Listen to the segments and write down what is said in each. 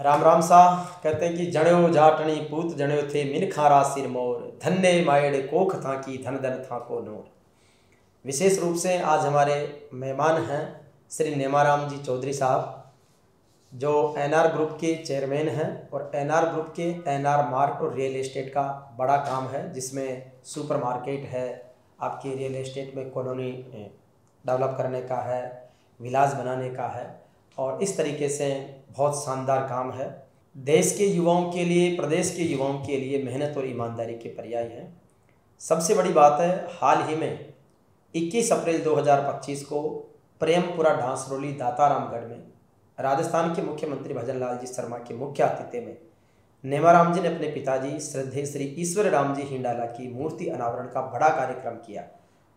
राम राम सा कहते हैं कि जण्यो जाटनी पूत जण्यो थे मिन खारा सिर मोर धन्य मायड़ कोख था की धन धन था को नोर। विशेष रूप से आज हमारे मेहमान हैं श्री नेमाराम जी चौधरी साहब, जो एनआर ग्रुप के चेयरमैन हैं और एनआर ग्रुप के एनआर मार्ट और रियल एस्टेट का बड़ा काम है, जिसमें सुपर मार्केट है, आपकी रियल एस्टेट में कॉलोनी डेवलप करने का है, विलास बनाने का है और इस तरीके से बहुत शानदार काम है। देश के युवाओं के लिए, प्रदेश के युवाओं के लिए मेहनत और ईमानदारी के पर्याय हैं। सबसे बड़ी बात है, हाल ही में 21 अप्रैल 2025 को प्रेमपुरा ढांसरोली दातारामगढ़ में राजस्थान के मुख्यमंत्री भजन लाल जी शर्मा के मुख्य आतिथ्य में नेमाराम जी ने अपने पिताजी श्रद्धेय श्री ईश्वर राम जी हिंडाला की मूर्ति अनावरण का बड़ा कार्यक्रम किया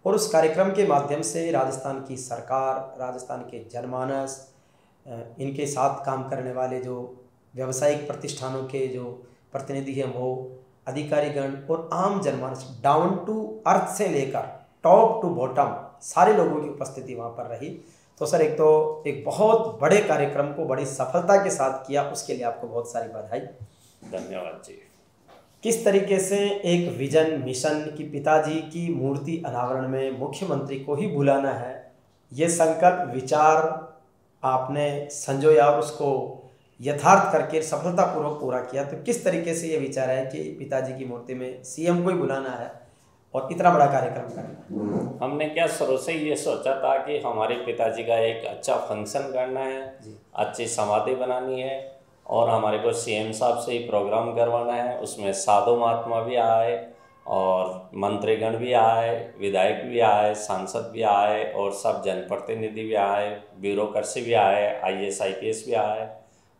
और उस कार्यक्रम के माध्यम से राजस्थान की सरकार, राजस्थान के जनमानस, इनके साथ काम करने वाले जो व्यावसायिक प्रतिष्ठानों के जो प्रतिनिधि हैं, वो अधिकारीगण और आम जनमानस, डाउन टू अर्थ से लेकर टॉप टू बॉटम सारे लोगों की उपस्थिति वहाँ पर रही। तो सर, एक बहुत बड़े कार्यक्रम को बड़ी सफलता के साथ किया, उसके लिए आपको बहुत सारी बधाई। धन्यवाद जी। किस तरीके से एक विजन मिशन की पिताजी की मूर्ति अनावरण में मुख्यमंत्री को ही बुलाना है, ये संकल्प विचार आपने संजोया और उसको यथार्थ करके सफलतापूर्वक पूरा किया। तो किस तरीके से ये विचार है कि पिताजी की मूर्ति में सीएम को ही बुलाना है और इतना बड़ा कार्यक्रम करना है? हमने क्या शुरू से ये सोचा था कि हमारे पिताजी का एक अच्छा फंक्शन करना है, अच्छी समाधि बनानी है और हमारे को सीएम साहब से ही प्रोग्राम करवाना है। उसमें साधु महात्मा भी आए और मंत्रीगण भी आए, विधायक भी आए, सांसद भी आए और सब जनप्रतिनिधि भी आए, ब्यूरोक्रेसी भी आए, IAS IPS भी आए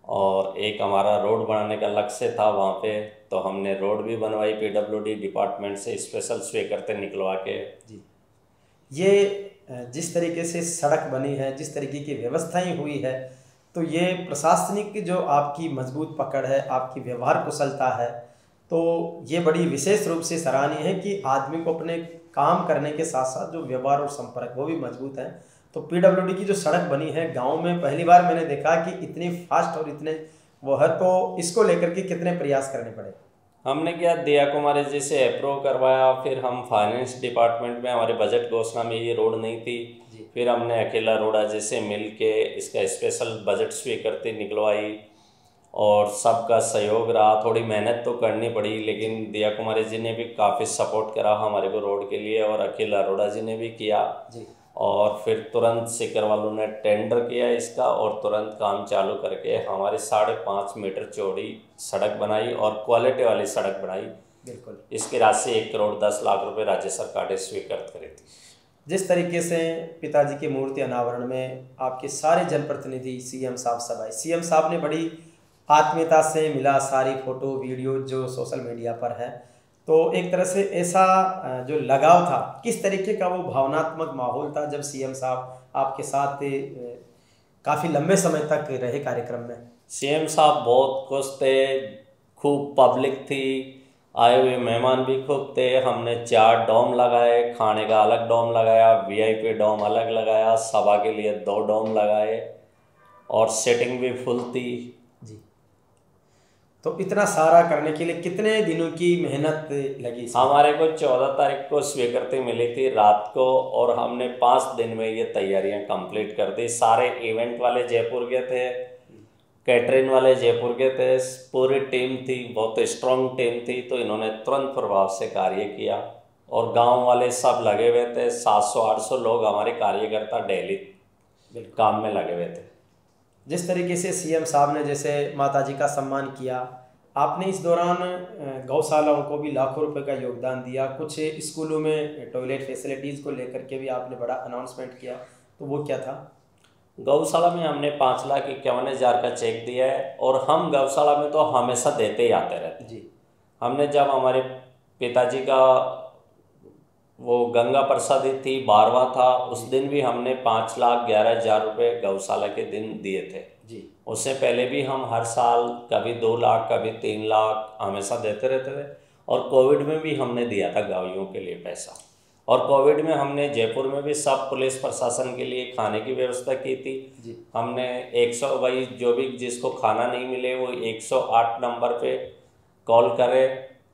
और एक हमारा रोड बनाने का लक्ष्य था वहाँ पे, तो हमने रोड भी बनवाई PWD डिपार्टमेंट से स्पेशल स्वीकृति निकलवा के। जी, ये जिस तरीके से सड़क बनी है, जिस तरीके की व्यवस्थाएं हुई है, तो ये प्रशासनिक जो आपकी मजबूत पकड़ है, आपकी व्यवहार कुशलता है, तो ये बड़ी विशेष रूप से सराहनीय है कि आदमी को अपने काम करने के साथ साथ जो व्यवहार और संपर्क वो भी मजबूत है। तो PWD की जो सड़क बनी है गांव में, पहली बार मैंने देखा कि इतनी फास्ट और इतने वो है, तो इसको लेकर के कितने प्रयास करने पड़े? हमने क्या दिया कुमारी जी से अप्रूव करवाया, फिर हम फाइनेंस डिपार्टमेंट में, हमारे बजट घोषणा में ये रोड नहीं थी, फिर हमने अकेला रोड़ा जी से मिल के इसका स्पेशल बजट स्वीकृति निकलवाई और सबका सहयोग रहा। थोड़ी मेहनत तो करनी पड़ी, लेकिन दिया कुमारी जी ने भी काफ़ी सपोर्ट करा हमारे को रोड के लिए और अकेला रोड़ा जी ने भी किया जी। और फिर तुरंत सीकर वालों ने टेंडर किया इसका और तुरंत काम चालू करके हमारी 5.5 मीटर चौड़ी सड़क बनाई और क्वालिटी वाली सड़क बनाई। बिल्कुल। इसकी राशि 1 करोड़ 10 लाख रुपए राज्य सरकार ने स्वीकृत करी थी। जिस तरीके से पिताजी की मूर्ति अनावरण में आपके सारे जनप्रतिनिधि, सीएम साहब सब आए, सीएम साहब ने बड़ी आत्मीयता से मिला, सारी फोटो वीडियो जो सोशल मीडिया पर है, तो एक तरह से ऐसा जो लगाव था, किस तरीके का वो भावनात्मक माहौल था जब सीएम साहब आपके साथ काफ़ी लंबे समय तक रहे कार्यक्रम में? सीएम साहब बहुत खुश थे, खूब पब्लिक थी, आए हुए मेहमान भी खूब थे। हमने 4 डोम लगाए, खाने का अलग डोम लगाया, VIP डोम अलग लगाया, सभा के लिए 2 डोम लगाए और सेटिंग भी फुल थी जी। तो इतना सारा करने के लिए कितने दिनों की मेहनत लगी? हमारे को 14 तारीख को स्वीकृति मिली थी रात को और हमने 5 दिन में ये तैयारियां कंप्लीट कर दी। सारे इवेंट वाले जयपुर के थे, कैटरिंग वाले जयपुर के थे, पूरी टीम थी, बहुत स्ट्रॉन्ग टीम थी, तो इन्होंने तुरंत प्रभाव से कार्य किया और गांव वाले सब लगे हुए थे। 700-800 लोग हमारे कार्यकर्ता डेली काम में लगे हुए थे। जिस तरीके से सीएम साहब ने जैसे माताजी का सम्मान किया, आपने इस दौरान गौशालाओं को भी लाखों रुपए का योगदान दिया, कुछ स्कूलों में टॉयलेट फैसिलिटीज़ को लेकर के भी आपने बड़ा अनाउंसमेंट किया, तो वो क्या था? गौशाला में हमने 5,51,000 का चेक दिया है और हम गौशाला में तो हमेशा देते ही आते रहते जी। हमने जब हमारे पिताजी का वो गंगा प्रसादी थी, 12वां था, उस दिन भी हमने 5,11,000 रुपये गौशाला के दिन दिए थे जी। उससे पहले भी हम हर साल कभी 2 लाख, कभी 3 लाख हमेशा देते रहते थे और कोविड में भी हमने दिया था गायों के लिए पैसा। और कोविड में हमने जयपुर में भी सब पुलिस प्रशासन के लिए खाने की व्यवस्था की थी जी। हमने 100 वही जो भी जिसको खाना नहीं मिले वो 108 नंबर पे कॉल करे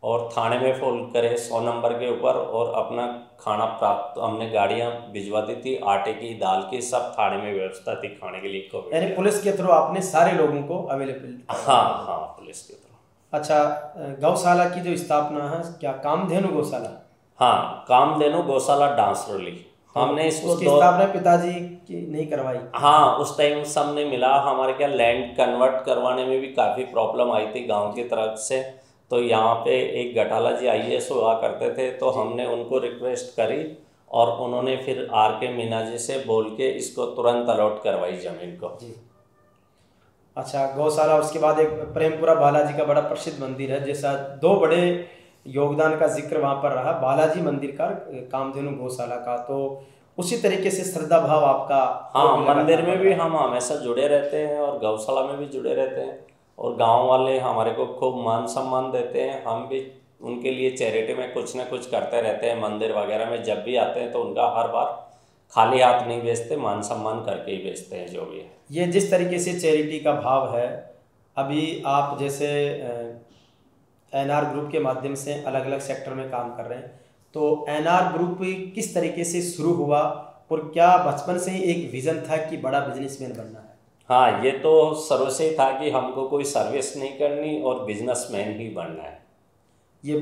और थाने में फ़ोन करे 100 नंबर के ऊपर, और अपना खाना प्राप्त हमने गाड़ियाँ भिजवा दी थी, आटे की दाल की सब थाने में व्यवस्था थी खाने के लिए कोविड। यानी पुलिस के थ्रू आपने सारे लोगों को अवेलेबल? हाँ हाँ, पुलिस के थ्रू। अच्छा, गौशाला की जो स्थापना है, क्या कामधेनु गौशाला? हाँ, कामधेनु गौशाला डांसरोली। हमने इसको उसकी स्थापना पिताजी की नहीं करवाई? हाँ, उस टाइम सबने मिला, हमारे क्या लैंड कन्वर्ट करवाने में भी काफ़ी प्रॉब्लम आई थी गांव की तरफ से, तो यहाँ पे एक गटाला जी IAS हुआ करते थे, तो हमने उनको रिक्वेस्ट करी और उन्होंने फिर RK मीना जी से बोल के इसको तुरंत अलॉट करवाई ज़मीन को। जी। अच्छा, गौशाला, उसके बाद एक प्रेमपुरा बालाजी का बड़ा प्रसिद्ध मंदिर है, जैसा 2 बड़े योगदान का जिक्र वहाँ पर रहा, बालाजी मंदिर का, कामधेनु गौशाला का, तो उसी तरीके से श्रद्धा भाव आपका? हाँ, मंदिर में भी हम हमेशा जुड़े रहते हैं और गौशाला में भी जुड़े रहते हैं, और गांव वाले हमारे को खूब मान सम्मान देते हैं। हम भी उनके लिए चैरिटी में कुछ ना कुछ करते रहते हैं। मंदिर वगैरह में जब भी आते हैं तो उनका हर बार खाली हाथ नहीं भेजते, मान सम्मान करके ही भेजते हैं जो भी है। ये जिस तरीके से चैरिटी का भाव है, अभी आप जैसे NR ग्रुप के माध्यम से अलग अलग सेक्टर में काम कर रहे हैं, तो NR ग्रुप किस तरीके से शुरू हुआ और क्या बचपन से ही एक विज़न था कि बड़ा बिजनेसमैन बनना है? हाँ, ये तो शुरू से ही था कि हमको कोई सर्विस नहीं करनी और बिजनेसमैन ही बनना है। ये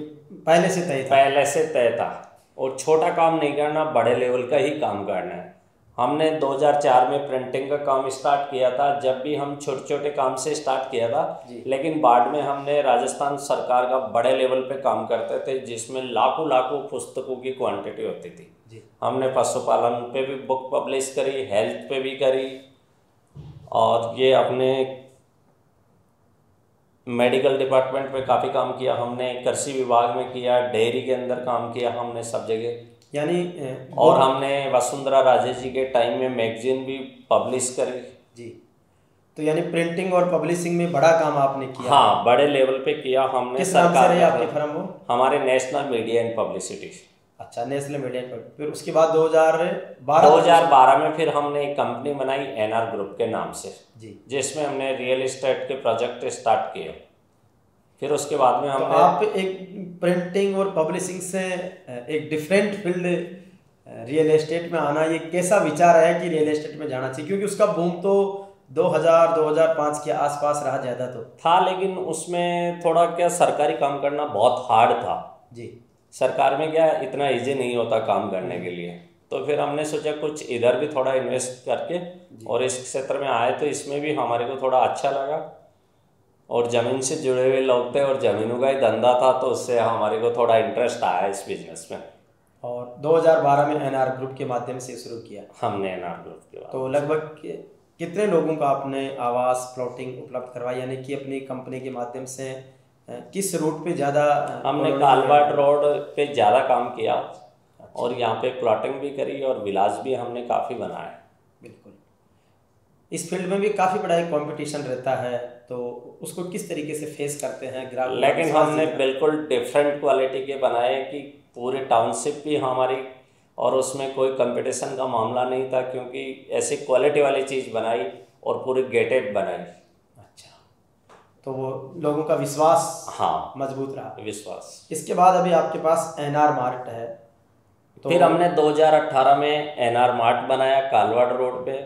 पहले से तय था? पहले से तय था, और छोटा काम नहीं करना, बड़े लेवल का ही काम करना है। हमने 2004 में प्रिंटिंग का काम स्टार्ट किया था, जब भी हम छोटे छोटे काम से स्टार्ट किया था, लेकिन बाद में हमने राजस्थान सरकार का बड़े लेवल पे काम करते थे, जिसमें लाखों लाखों पुस्तकों की क्वांटिटी होती थी। हमने पशुपालन पे भी बुक पब्लिश करी, हेल्थ पे भी करी, और ये अपने मेडिकल डिपार्टमेंट में काफ़ी काम किया हमने, कृषि विभाग में किया, डेयरी के अंदर काम किया हमने सब जगह। यानी और हमने वसुंधरा राजे जी के टाइम में मैगजीन भी पब्लिश करी। जी, तो यानी प्रिंटिंग और पब्लिशिंग में बड़ा काम आपने किया? हाँ, बड़े लेवल पे किया हमने। किस नाम से रही आपकी फर्म? वो हमारे नेशनल मीडिया एंड पब्लिसिटी। अच्छा, नेशनल मीडिया एंड पब्लिसिटी। फिर उसके बाद 2012 में फिर हमने एक कंपनी बनाई NR ग्रुप के नाम से जी, जिसमें हमने रियल एस्टेट के प्रोजेक्ट स्टार्ट किए। फिर उसके बाद में हमने तो आप एक प्रिंटिंग और पब्लिशिंग से एक डिफरेंट फील्ड रियल एस्टेट में आना, ये कैसा विचार है कि रियल एस्टेट में जाना चाहिए? क्योंकि उसका बूम तो 2000-2005 के आसपास रहा, ज़्यादा तो था, लेकिन उसमें थोड़ा क्या सरकारी काम करना बहुत हार्ड था जी। सरकार में क्या इतना इजी नहीं होता काम करने के लिए, तो फिर हमने सोचा कुछ इधर भी थोड़ा इन्वेस्ट करके और इस क्षेत्र में आए, तो इसमें भी हमारे को थोड़ा अच्छा लगा, और ज़मीन से जुड़े हुए लोग थे और ज़मीनों का ही धंधा था, तो उससे हमारे को थोड़ा इंटरेस्ट आया इस बिजनेस में। और 2012 में NR ग्रुप के माध्यम से शुरू किया हमने NR ग्रुप के। तो लगभग कितने लोगों का आपने आवास प्लॉटिंग उपलब्ध करवाई, यानी कि अपनी कंपनी के माध्यम से किस रूट पे ज़्यादा? हमने कालवाड़ रोड पे ज़्यादा काम किया। अच्छा। और यहाँ पे प्लॉटिंग भी करी और विलास भी हमने काफ़ी बनाया। बिल्कुल, इस फील्ड में भी काफ़ी बड़ा एक कंपटीशन रहता है, तो उसको किस तरीके से फेस करते हैं ग्राहक? लेकिन हमने बिल्कुल डिफरेंट क्वालिटी के बनाए कि पूरे टाउनशिप भी हमारी, और उसमें कोई कंपटीशन का मामला नहीं था, क्योंकि ऐसी क्वालिटी वाली चीज़ बनाई और पूरी गेटेड बनाई। अच्छा, तो वो लोगों का विश्वास हाँ मजबूत रहा। विश्वास। इसके बाद अभी आपके पास NR मार्ट है, तो फिर हमने 2018 में NR मार्ट बनाया कालवाड़ रोड पे।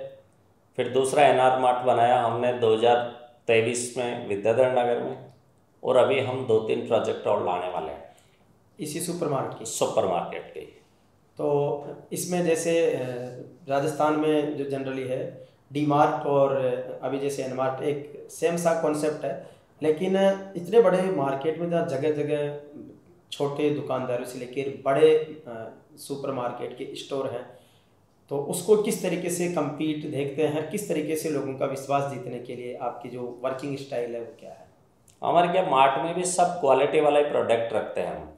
फिर दूसरा NR मार्ट बनाया हमने 2023 में विद्याधर नगर में, और अभी हम 2-3 प्रोजेक्ट और लाने वाले हैं इसी सुपरमार्केट के। तो इसमें जैसे राजस्थान में जो जनरली है डी मार्ट और अभी जैसे N मार्ट एक सेम सा कॉन्सेप्ट है, लेकिन इतने बड़े मार्केट में जहाँ जगह जगह छोटे दुकानदारों से लेकर बड़े सुपरमार्केट के स्टोर हैं, तो उसको किस तरीके से compete देखते हैं, किस तरीके से लोगों का विश्वास जीतने के लिए आपकी जो वर्किंग स्टाइल है वो क्या है? हमारे क्या मार्ट में भी सब क्वालिटी वाला ही प्रोडक्ट रखते हैं हम।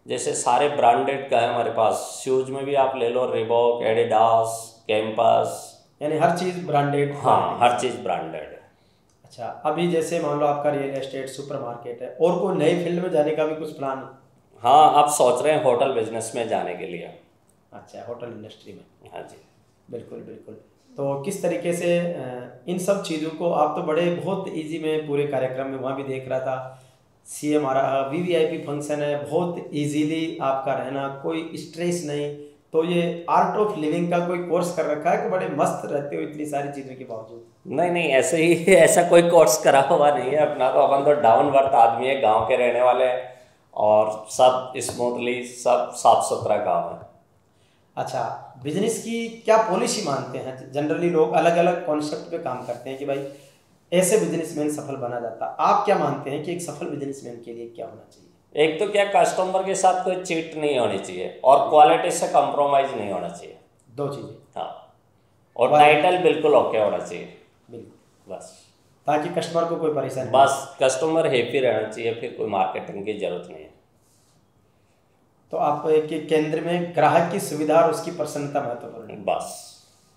जैसे सारे ब्रांडेड का है हमारे पास, शूज़ में भी आप ले लो, रिबॉक, एडिडास, कैंपस, यानी हर चीज़ ब्रांडेड। हाँ, हर चीज़ ब्रांडेड है। अच्छा, अभी जैसे मान लो आपका रियल एस्टेट सुपरमार्केट है, और कोई नई फील्ड में जाने का भी कुछ प्लान? हाँ, आप सोच रहे हैं होटल बिजनेस में जाने के लिए। अच्छा, होटल इंडस्ट्री में। हाँ जी। बिल्कुल बिल्कुल। तो किस तरीके से इन सब चीज़ों को आप तो बड़े बहुत इजी में पूरे कार्यक्रम में वहाँ भी देख रहा था, सीएम आ रहा, वीवीआईपी फंक्शन है, बहुत इजीली आपका रहना, कोई स्ट्रेस नहीं। तो ये आर्ट ऑफ लिविंग का कोई कोर्स कर रखा है कि बड़े मस्त रहते हो इतनी सारी चीज़ों के बावजूद? नहीं नहीं, ऐसे ही ऐसा कोई कोर्स करा हुआ नहीं है अपना, तो अपन तो डाउन बर्थ आदमी है, गांव के रहने वाले हैं और सब स्मूथली, सब साफ सुथरा काम है। अच्छा, बिजनेस की क्या पॉलिसी मानते हैं? जनरली लोग अलग अलग कॉन्सेप्ट पे काम करते हैं कि भाई ऐसे बिजनेसमैन सफल बना जाता, आप क्या मानते हैं कि एक सफल बिजनेसमैन के लिए क्या होना चाहिए? एक तो क्या, कस्टमर के साथ कोई चीट नहीं होनी चाहिए और क्वालिटी से कॉम्प्रोमाइज नहीं होना चाहिए। दो चीज़ें। हाँ, और टाइटल बिल्कुल ओके होना चाहिए, बिल्कुल, बस। ताकि कस्टमर को कोई परेशानी बस कस्टमर हैप्पी रहना चाहिए, फिर कोई मार्केटिंग की जरूरत नहीं है। तो आप के केंद्र में ग्राहक की सुविधा और उसकी प्रसन्नता महत्वपूर्ण है, बस।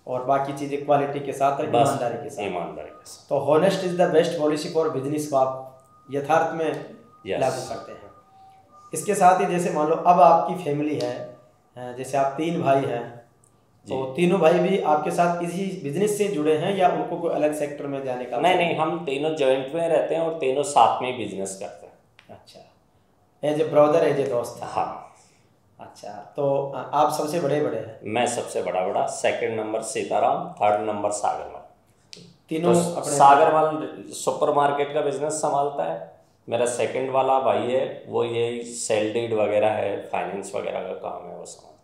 और बाकी चीज़ें क्वालिटी के साथ और बस ईमानदारी के साथ। ईमानदारी के साथ। तो honest is the best policy for business को आप यथार्थ में Yes. लागू करते हैं। इसके साथ ही जैसे मान लो अब आपकी फैमिली है, जैसे आप 3 भाई हैं, तो तीनों भाई भी आपके साथ इसी बिजनेस से जुड़े हैं या उनको कोई अलग सेक्टर में जाने का? नहीं नहीं, हम तीनों जॉइंट में रहते हैं और तीनों साथ में बिजनेस करते हैं। अच्छा, as a brother, as a दोस्त। हाँ। अच्छा, तो आप सबसे बड़े हैं? मैं सबसे बड़ा, second number Sitaram, third number Sagarmal. तीनों तो अपने सागरमल सुपरमार्केट का बिजनेस संभालता है, मेरा सेकंड वाला भाई है वो यही सेल डीड वगैरह है, फाइनेंस वगैरह का काम है, वो संभालता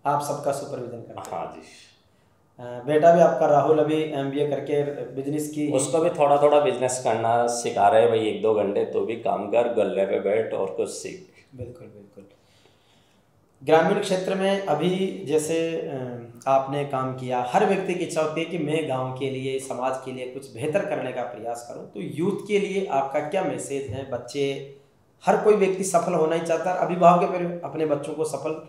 आप सबका सुपरविजन करते है। हाँ जी। बेटा भी आपका राहुल अभी एमबीए करके बिजनेस की, उसको भी थोड़ा थोड़ा बिजनेस करना सिखा रहे हैं भाई, 1-2 घंटे तो भी काम कर, गल्ले पे बैठ और कुछ सीख। बिल्कुल बिल्कुल। ग्रामीण क्षेत्र में अभी जैसे आपने काम किया, हर व्यक्ति की इच्छा होती है कि मैं गांव के लिए, समाज के लिए कुछ बेहतर करने का प्रयास करूं। तो यूथ के लिए आपका क्या मैसेज है? बच्चे, हर कोई व्यक्ति सफल होना ही चाहता है, अभिभावक अपने बच्चों को सफल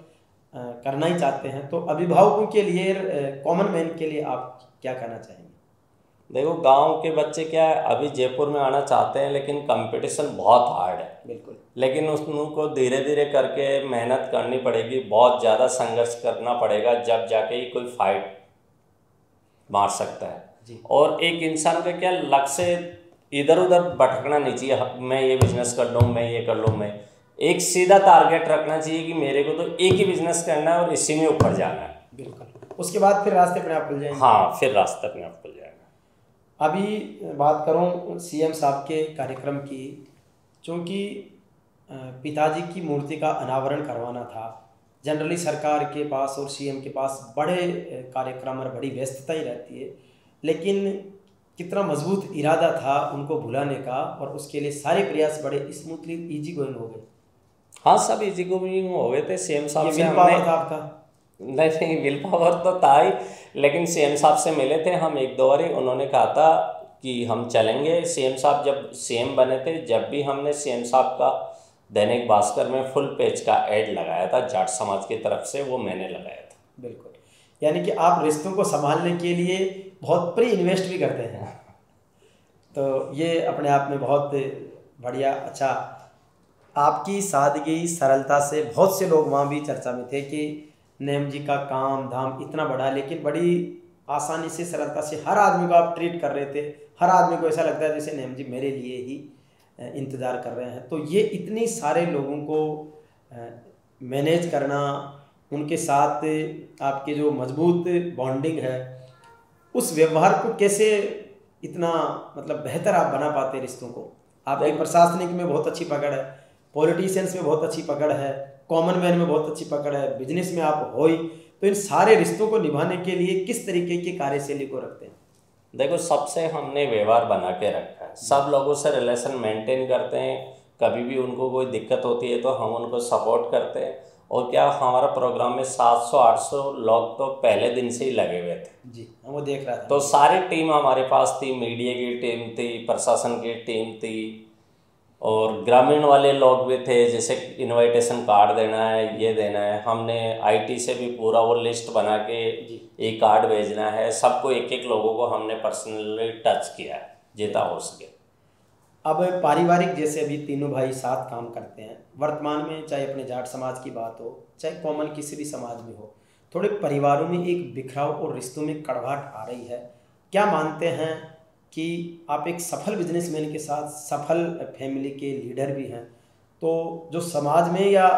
करना ही चाहते हैं। तो अभिभावकों के लिए, कॉमन मैन के लिए आप क्या कहना चाहेंगे? देखो, गांव के बच्चे क्या है, अभी जयपुर में आना चाहते हैं लेकिन कंपटीशन बहुत हार्ड है। बिल्कुल। लेकिन लेकिन उनको धीरे धीरे करके मेहनत करनी पड़ेगी, बहुत ज़्यादा संघर्ष करना पड़ेगा, जब जाके ही कोई फाइट मार सकता है जी। और एक इंसान का क्या, लक्ष्य इधर उधर भटकना नहीं चाहिए, मैं ये बिजनेस कर लूँ, मैं ये कर लूँ, मैं एक सीधा टारगेट रखना चाहिए कि मेरे को तो एक ही बिजनेस करना है और इसी में ऊपर जाना है। बिल्कुल, उसके बाद फिर रास्ते अपने आप खुल जाएंगे। हाँ, फिर रास्ता अपने आप खुल जाएगा। अभी बात करूं सीएम साहब के कार्यक्रम की, चूँकि पिताजी की मूर्ति का अनावरण करवाना था, जनरली सरकार के पास और सीएम के पास बड़े कार्यक्रम और बड़ी व्यस्तता ही रहती है, लेकिन कितना मजबूत इरादा था उनको भुलाने का, और उसके लिए सारे प्रयास बड़े स्मूथली इजी गोइंग हो गए। हाँ, सब इजी गोइंग हो गए थे। सीएम साहब से विल पावर था आपका? नहीं, विल पावर तो था ही, लेकिन सीएम साहब से मिले थे हम 1-2 बार, उन्होंने कहा था कि हम चलेंगे। सीएम साहब जब सीएम बने थे, जब भी हमने सीएम साहब का दैनिक भास्कर में फुल पेज का ऐड लगाया था जाट समाज की तरफ से, वो मैंने लगाया था। बिल्कुल, यानी कि आप रिश्तों को संभालने के लिए बहुत प्री इन्वेस्ट भी करते हैं। तो ये अपने आप में बहुत बढ़िया। अच्छा, आपकी सादगी सरलता से बहुत से लोग वहाँ भी चर्चा में थे कि नेम जी का काम धाम इतना बड़ा, लेकिन बड़ी आसानी से, सरलता से हर आदमी को आप ट्रीट कर रहे थे। हर आदमी को ऐसा लगता है जैसे नेम जी मेरे लिए ही इंतज़ार कर रहे हैं। तो ये इतनी सारे लोगों को मैनेज करना, उनके साथ आपके जो मजबूत बॉन्डिंग है, उस व्यवहार को कैसे इतना मतलब बेहतर आप बना पाते रिश्तों को? आपके प्रशासनिक में बहुत अच्छी पकड़ है, पॉलिटिशियंस में बहुत अच्छी पकड़ है, कॉमन मैन में बहुत अच्छी पकड़ है, बिजनेस में आप हो ही, तो इन सारे रिश्तों को निभाने के लिए किस तरीके की कार्यशैली को रखते हैं? देखो, सबसे हमने व्यवहार बना के रखा है, सब लोगों से रिलेशन मेंटेन करते हैं। कभी भी उनको कोई दिक्कत होती है तो हम उनको सपोर्ट करते हैं। और क्या, हमारा प्रोग्राम में 700-800 लोग तो पहले दिन से ही लगे हुए थे। जी, वो देख रहा था। तो सारी टीम हमारे पास थी, मीडिया की टीम थी, प्रशासन की टीम थी, और ग्रामीण वाले लोग भी थे, जैसे इनविटेशन कार्ड देना है, ये देना है। हमने आईटी से भी पूरा वो लिस्ट बना के एक कार्ड भेजना है, सबको एक एक लोगों को हमने पर्सनली टच किया है जितना हो सके। अब पारिवारिक, जैसे अभी तीनों भाई साथ काम करते हैं वर्तमान में, चाहे अपने जाट समाज की बात हो, चाहे कॉमन किसी भी समाज में हो, थोड़े परिवारों में एक बिखराव और रिश्तों में कड़वाहट आ रही है। क्या मानते हैं कि आप एक सफल बिजनेसमैन के साथ सफल फैमिली के लीडर भी हैं, तो जो समाज में या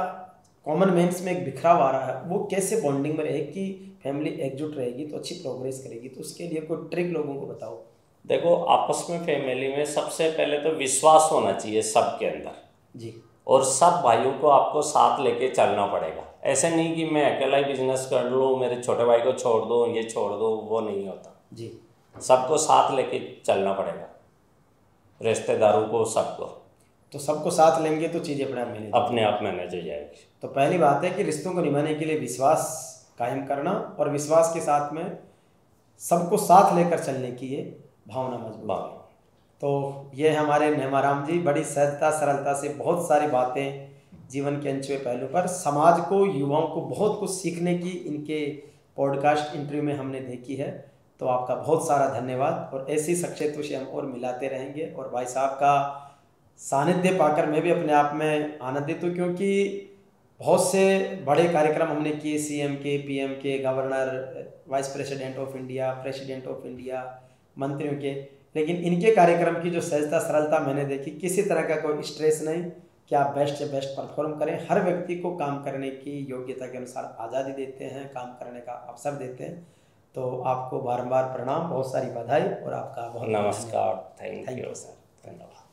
कॉमन मैन्स में एक बिखराव आ रहा है वो कैसे बॉन्डिंग में रहे कि फैमिली एकजुट रहेगी तो अच्छी प्रोग्रेस करेगी, तो उसके लिए कोई ट्रिक लोगों को बताओ। देखो, आपस में फैमिली में सबसे पहले तो विश्वास होना चाहिए सबके अंदर जी। और सब भाइयों को आपको साथ लेके चलना पड़ेगा। ऐसे नहीं कि मैं अकेला ही बिजनेस कर लूँ, मेरे छोटे भाई को छोड़ दो, ये छोड़ दो, वो नहीं होता जी। सबको साथ लेके चलना पड़ेगा, रिश्तेदारों को, सबको। तो सबको साथ लेंगे तो चीज़ें अपने आप मैनेज हो जाएगी। तो पहली बात है कि रिश्तों को निभाने के लिए विश्वास कायम करना और विश्वास के साथ में सबको साथ लेकर चलने की ये भावना मजबूत है। तो ये हमारे नेमाराम जी बड़ी सहजता सरलता से बहुत सारी बातें जीवन के अनछुए पहलू पर समाज को, युवाओं को बहुत कुछ सीखने की इनके पॉडकास्ट इंटरव्यू में हमने देखी है। तो आपका बहुत सारा धन्यवाद और ऐसी शख्सियतों से हम और मिलाते रहेंगे। और भाई साहब का सानिध्य पाकर मैं भी अपने आप में आनंदित हूँ, क्योंकि बहुत से बड़े कार्यक्रम हमने किए, सीएम के, पीएम के, governor, vice president of India, president of India, मंत्रियों के, लेकिन इनके कार्यक्रम की जो सहजता सरलता मैंने देखी, किसी तरह का कोई स्ट्रेस नहीं कि आप बेस्ट से बेस्ट परफॉर्म करें। हर व्यक्ति को काम करने की योग्यता के अनुसार आज़ादी देते हैं, काम करने का अवसर देते हैं। तो आपको बारंबार प्रणाम, बहुत सारी बधाई और आपका बहुत नमस्कार। थैंक यू सर, धन्यवाद।